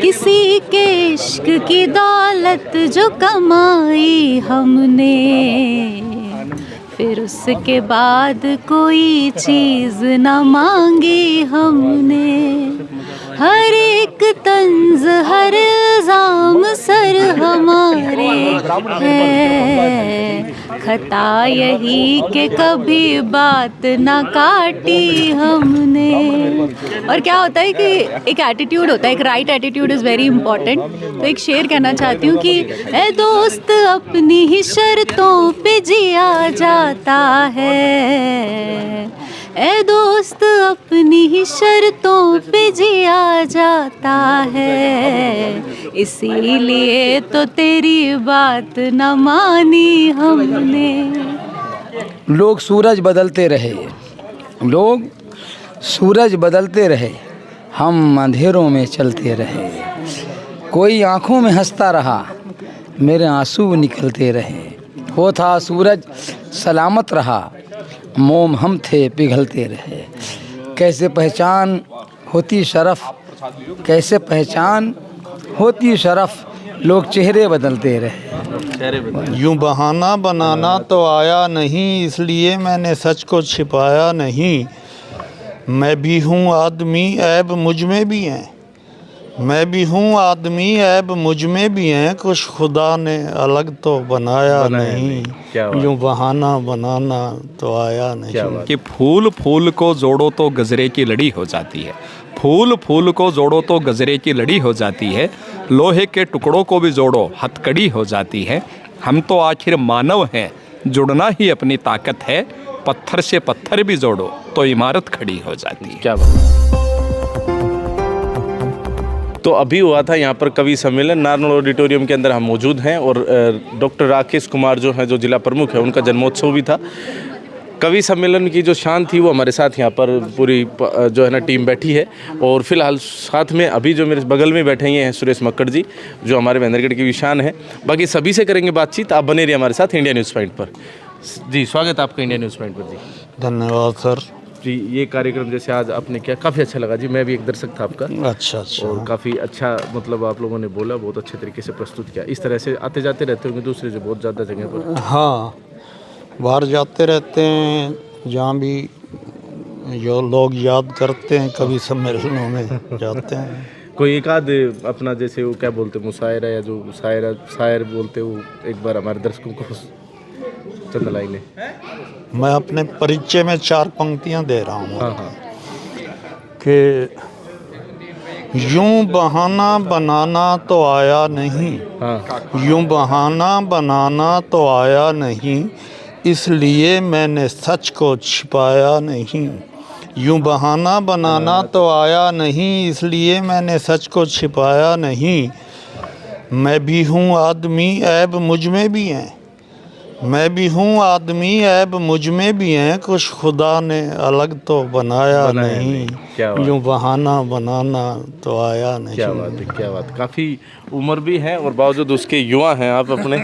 किसी के इश्क की दौलत जो कमाई हमने, फिर उसके बाद कोई चीज़ न मांगी हमने। हर एक तंज हर इल्ज़ाम सर हमारे है, खता यही कि कभी बात ना काटी हमने। और क्या होता है कि एक एटीट्यूड होता है, एक right attitude is very important. तो एक शेर कहना चाहती हूँ कि ए दोस्त अपनी ही शर्तों पे जिया जाता है, ए दोस्त अपनी ही शर्तों पे जिया जाता है, इसीलिए तो तेरी बात न मानी हमने। लोग सूरज बदलते रहे, लोग सूरज बदलते रहे, हम अंधेरों में चलते रहे। कोई आँखों में हंसता रहा, मेरे आंसू निकलते रहे। वो था सूरज सलामत रहा, मोम हम थे पिघलते रहे। कैसे पहचान होती शरफ़, कैसे पहचान होती शरफ़, लोग चेहरे बदलते रहे। यूँ बहाना बनाना तो आया नहीं, इसलिए मैंने सच को छिपाया नहीं। मैं भी हूँ आदमी ऐब मुझ में भी हैं, मैं भी हूँ आदमी ऐब मुझ में भी हैं, कुछ खुदा ने अलग तो बनाया नहीं। यूँ बहाना बनाना तो आया नहीं। कि फूल फूल को जोड़ो तो गजरे की लड़ी हो जाती है, फूल फूल को जोड़ो तो गजरे की लड़ी हो जाती है, लोहे के टुकड़ों को भी जोड़ो हथकड़ी हो जाती है। हम तो आखिर मानव हैं, जुड़ना ही अपनी ताकत है, पत्थर से पत्थर भी जोड़ो तो इमारत खड़ी हो जाती है। क्या बात। तो अभी हुआ था यहाँ पर कवि सम्मेलन, नारनौल ऑडिटोरियम के अंदर हम मौजूद हैं और डॉक्टर राकेश कुमार जो हैं, जो जिला प्रमुख है, उनका जन्मोत्सव भी था। कवि सम्मेलन की जो शान थी वो हमारे साथ यहाँ पर पूरी जो है ना टीम बैठी है। और फिलहाल साथ में अभी जो मेरे बगल में बैठे हैं सुरेश मक्कड़ जी, जो हमारे महेंद्रगढ़ की भी शान है। बाकी सभी से करेंगे बातचीत, आप बने रहिए हमारे साथ इंडिया न्यूज़ पॉइंट पर। जी स्वागत है आपका इंडिया न्यूज़ पॉइंट पर। जी धन्यवाद सर। जी ये कार्यक्रम जैसे आज आपने किया काफ़ी अच्छा लगा जी, मैं भी एक दर्शक था आपका। अच्छा। और काफ़ी अच्छा मतलब आप लोगों ने बोला, बहुत अच्छे तरीके से प्रस्तुत किया। इस तरह से आते जाते रहते होंगे दूसरे जो बहुत ज़्यादा जगह पर? हाँ, बाहर जाते रहते हैं, जहाँ भी जो लोग याद करते हैं कवि सम्मेलनों में जाते हैं। कोई एक आध अपना जैसे वो क्या बोलते हैं मुशायरा, या जो शायर बोलते वो एक बार हमारे दर्शकों को चंद लाइनें। मैं अपने परिचय में 4 पंक्तियाँ दे रहा हूँ। हाँ। कि यूँ बहाना बनाना तो आया नहीं, यूँ बहाना बनाना तो आया नहीं, इसलिए मैंने सच को छिपाया नहीं। यूँ बहाना बनाना तो आया नहीं, इसलिए मैंने सच को छिपाया नहीं। मैं भी हूँ आदमी ऐब मुझ में भी हैं, मैं भी हूँ आदमी ऐब मुझ में भी हैं, कुछ खुदा ने अलग तो बनाया नहीं। यूँ बहाना बनाना तो आया नहीं। क्या बात है, क्या बात। काफ़ी उम्र भी है और बावजूद उसके युवा हैं आप अपने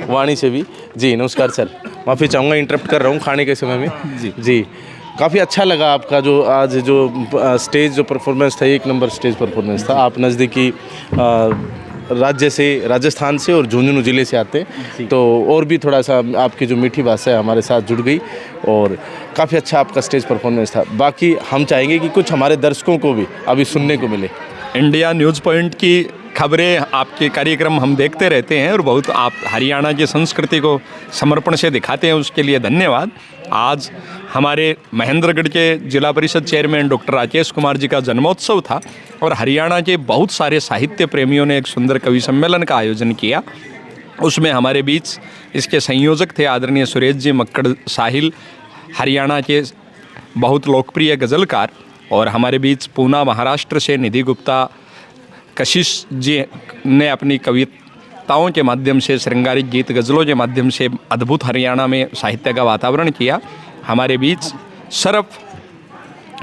वाणी से भी। जी नमस्कार सर, माफ़ी चाहूँगा इंटरप्ट कर रहा हूँ खाने के समय में। जी काफ़ी अच्छा लगा आपका जो आज जो स्टेज जो परफॉर्मेंस था, एक नंबर स्टेज परफॉर्मेंस था। आप नज़दीकी राज्य से, राजस्थान से और झुंझुनू ज़िले से आते हैं, तो और भी थोड़ा सा आपकी जो मीठी भाषा है हमारे साथ जुड़ गई और काफ़ी अच्छा आपका स्टेज परफॉर्मेंस था। बाकी हम चाहेंगे कि कुछ हमारे दर्शकों को भी अभी सुनने को मिले। इंडिया न्यूज़ पॉइंट की खबरें, आपके कार्यक्रम हम देखते रहते हैं और बहुत आप हरियाणा की संस्कृति को समर्पण से दिखाते हैं, उसके लिए धन्यवाद। आज हमारे महेंद्रगढ़ के जिला परिषद चेयरमैन डॉक्टर राकेश कुमार जी का जन्मोत्सव था और हरियाणा के बहुत सारे साहित्य प्रेमियों ने एक सुंदर कवि सम्मेलन का आयोजन किया। उसमें हमारे बीच इसके संयोजक थे आदरणीय सुरेश जी मक्कड़ साहिल, हरियाणा के बहुत लोकप्रिय गज़लकार, और हमारे बीच पूना महाराष्ट्र से निधि गुप्ता कशिश जी ने अपनी कविताओं के माध्यम से, श्रृंगारिक गीत गज़लों के माध्यम से अद्भुत हरियाणा में साहित्य का वातावरण किया। हमारे बीच सरफ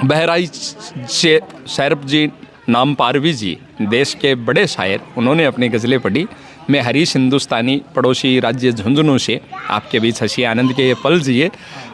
बहराइच से सैरफ जी नाम पारवी जी, देश के बड़े शायर, उन्होंने अपनी गज़लें पढ़ी। मैं हरीश हिंदुस्तानी, पड़ोसी राज्य झुंझुनू से आपके बीच हंसी आनंद के ये पल जिए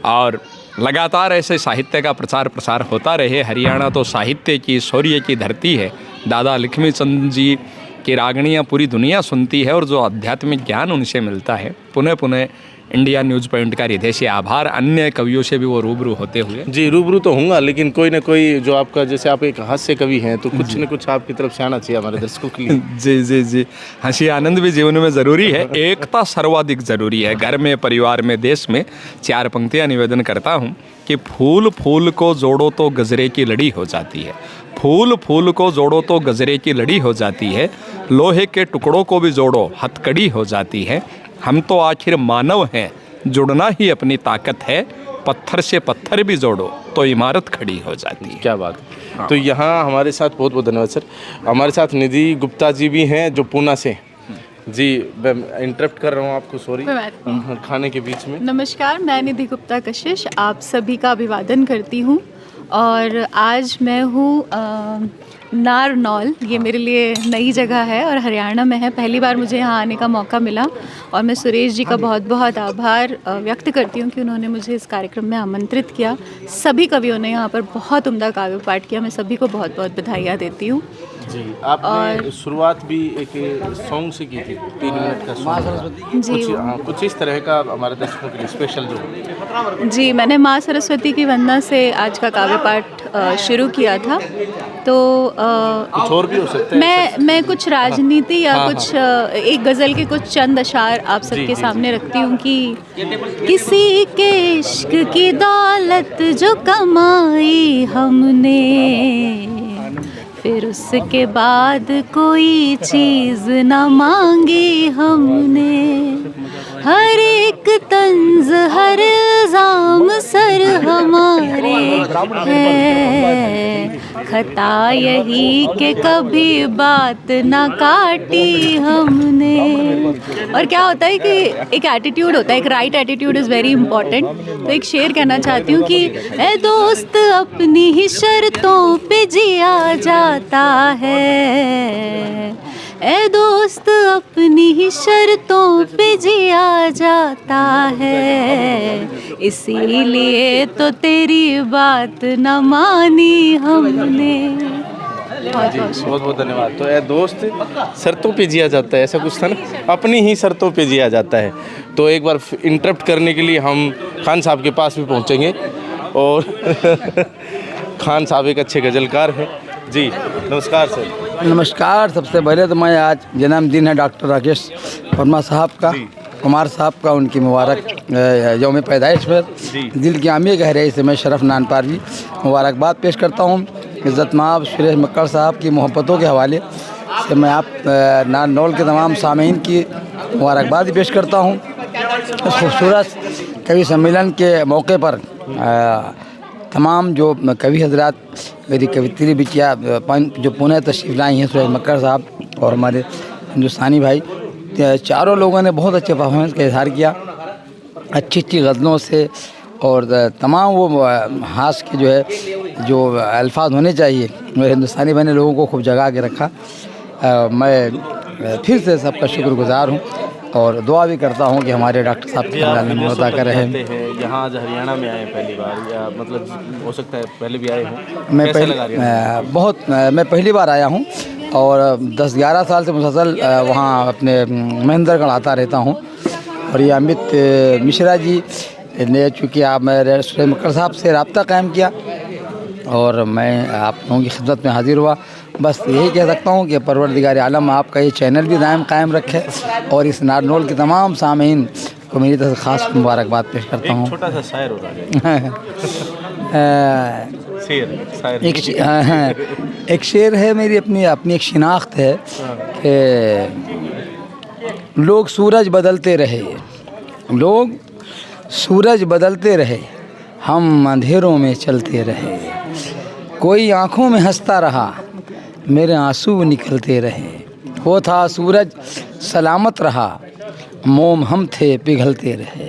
और लगातार ऐसे साहित्य का प्रचार प्रसार होता रहे। हरियाणा तो साहित्य की, शौर्य की धरती है, दादा लक्ष्मी चंद जी की रागणियाँ पूरी दुनिया सुनती है और जो आध्यात्मिक ज्ञान उनसे मिलता है। पुनः पुनः इंडिया न्यूज़ पॉइंट का हृदय से आभार। अन्य कवियों से भी वो रूबरू होते हुए। जी रूबरू तो हूँगा, लेकिन कोई ना कोई जो आपका, जैसे आप एक हास्य कवि हैं, तो कुछ न कुछ आपकी तरफ से आना चाहिए हमारे दर्शकों के लिए। जी जी जी, हंसी आनंद भी जीवन में ज़रूरी है, एकता सर्वाधिक ज़रूरी है। घर में, परिवार में, देश में 4 पंक्तियाँ निवेदन करता हूँ कि फूल फूल को जोड़ो तो गजरे की लड़ी हो जाती है, फूल फूल को जोड़ो तो गजरे की लड़ी हो जाती है, लोहे के टुकड़ों को भी जोड़ो हथकड़ी हो जाती है। हम तो आखिर मानव हैं, जुड़ना ही अपनी ताकत है, पत्थर से पत्थर भी जोड़ो तो इमारत खड़ी हो जाती है। क्या बात है। तो यहाँ हमारे साथ बहुत बहुत धन्यवाद सर। हमारे साथ निधि गुप्ता जी भी हैं जो पूना से। जी मैं इंटरप्ट कर रहा हूँ आपको, सॉरी, खाने के बीच में। नमस्कार, मैं निधि गुप्ता कशिश आप सभी का अभिवादन करती हूँ और आज मैं हूँ नारनौल। ये मेरे लिए नई जगह है और हरियाणा में है। पहली बार मुझे यहाँ आने का मौका मिला और मैं सुरेश जी का बहुत बहुत आभार व्यक्त करती हूँ कि उन्होंने मुझे इस कार्यक्रम में आमंत्रित किया। सभी कवियों ने यहाँ पर बहुत उम्दा काव्य पाठ किया, मैं सभी को बहुत बहुत बधाइयाँ देती हूँ। जी आपने शुरुआत भी एक सॉन्ग से की थी, 3 मिनट का सॉन्ग। जी कुछ इस तरह का हमारे दर्शकों के लिए स्पेशल जो। जी मैंने माँ सरस्वती की वंदना से आज का काव्य पाठ शुरू किया था। तो कुछ और भी हो सकता है। मैं कुछ राजनीति या कुछ एक गज़ल के कुछ चंद अशार आप सबके सामने रखती हूँ कि किसी के इश्क की दौलत जो कमाई हमने, फिर उसके बाद कोई चीज़ न मांगी हमने, हर एक तंज हर इल्ज़ाम सर हमारे है, खता यही कि कभी बात ना काटी हमने। और क्या होता है कि एक एटीट्यूड होता है, एक right attitude is very important. तो एक शेर कहना चाहती हूँ कि ए दोस्त अपनी ही शर्तों पे जिया जाता है, ए दोस्त अपनी ही शर्तों पे जिया जाता है, इसीलिए तो तेरी बात न मानी हमने। बहुत बहुत धन्यवाद। तो ए दोस्त शर्तों पे जिया जाता है, ऐसा कुछ था ना, अपनी ही शर्तों पे जिया जाता है। तो एक बार इंटरप्ट करने के लिए हम खान साहब के पास भी पहुंचेंगे और खान साहब एक अच्छे गज़लकार हैं। जी नमस्कार सर। नमस्कार। सबसे पहले तो मैं आज जन्मदिन है डॉक्टर राकेश वर्मा साहब का, कुमार साहब का, उनकी मुबारक यौम पैदाइश पर दिल की आमी गहराई से मैं शरफ नानपारवी मुबारकबाद पेश करता हूँ। इज़्ज़त माब सुरेश मक्कड़ साहब की मोहब्बतों के हवाले से मैं आप नारनौल के तमाम सामीन की मुबारकबाद पेश करता हूँ। इस खूबसूरत कवि सम्मेलन के मौके पर तमाम जो कवि हजरात, मेरी कवित्री बिटिया जो पुणे तशरीफ़ लाई हैं, सुरेश मक्कड़ साहब और हमारे हिंदुस्तानी भाई, चारों लोगों ने बहुत अच्छे परफॉर्मेंस का इजहार किया, अच्छी अच्छी गज़लों से। और तमाम वो हास के जो है जो अल्फाज होने चाहिए, मेरे हिंदुस्तानी भाई ने लोगों को खूब जगा के रखा। मैं फिर से सबका शुक्रगुजार हूँ और दुआ भी करता हूँ कि हमारे डॉक्टर साहब की अल्लाह कर रहे हैं। यहाँ आज हरियाणा में आए पहली बार, या मतलब हो सकता है पहले भी आए हों? मैं पहली बार आया हूँ और 10-11 साल से मुसलसल वहाँ अपने महेंद्रगढ़ आता रहता हूँ। और ये अमित मिश्रा जी ने चूँकि आप मेरे सुरेश मक्कड़ साहब से रब्ता कायम किया और मैं आप लोगों की खिदमत में हाजिर हुआ। बस यही कह सकता हूँ कि परवरदिगार आलम आपका ये चैनल भी दायम कायम रखे और इस नारनौल के तमाम सामीन को मेरी तरफ से ख़ास मुबारकबाद पेश करता हूँ। छोटा सा शायर हो एक शेर है, मेरी अपनी एक शिनाख्त है कि लोग सूरज बदलते रहे, लोग सूरज बदलते रहे, हम अंधेरों में चलते रहे, कोई आँखों में हंसता रहा, मेरे आंसू निकलते रहे, वो था सूरज सलामत रहा, मोम हम थे पिघलते रहे,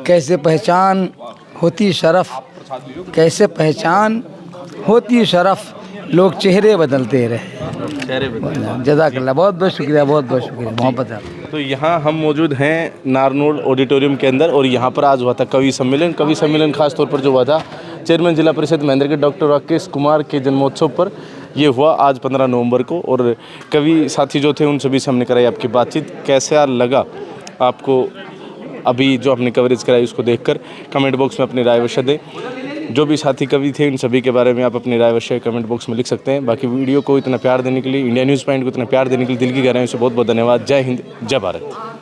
कैसे पहचान होती शरफ, कैसे पहचान होती शरफ, लोग चेहरे बदलते रहे। जज़ाकल्लाह, बहुत बहुत शुक्रिया, बहुत बहुत शुक्रिया, मोहब्बत है। तो यहाँ हम मौजूद हैं नारनौल ऑडिटोरियम के अंदर और यहाँ पर आज हुआ था कवि सम्मेलन खास तौर पर जो हुआ था चेयरमैन जिला परिषद महेंद्रगढ़ डॉक्टर राकेश कुमार के जन्मोत्सव पर, ये हुआ आज 15 नवंबर को। और कवि साथी जो थे उन सभी से हमने कराई आपकी बातचीत। कैसा लगा आपको अभी जो हमने कवरेज कराई उसको देखकर? कमेंट बॉक्स में अपनी राय अवश्य दें। जो भी साथी कवि थे उन सभी के बारे में आप अपनी राय अवश्य कमेंट बॉक्स में लिख सकते हैं। बाकी वीडियो को इतना प्यार देने के लिए, इंडिया न्यूज़ पॉइंट को इतना प्यार देने के लिए दिल की गहराइयों से बहुत बहुत धन्यवाद। जय हिंद, जय भारत।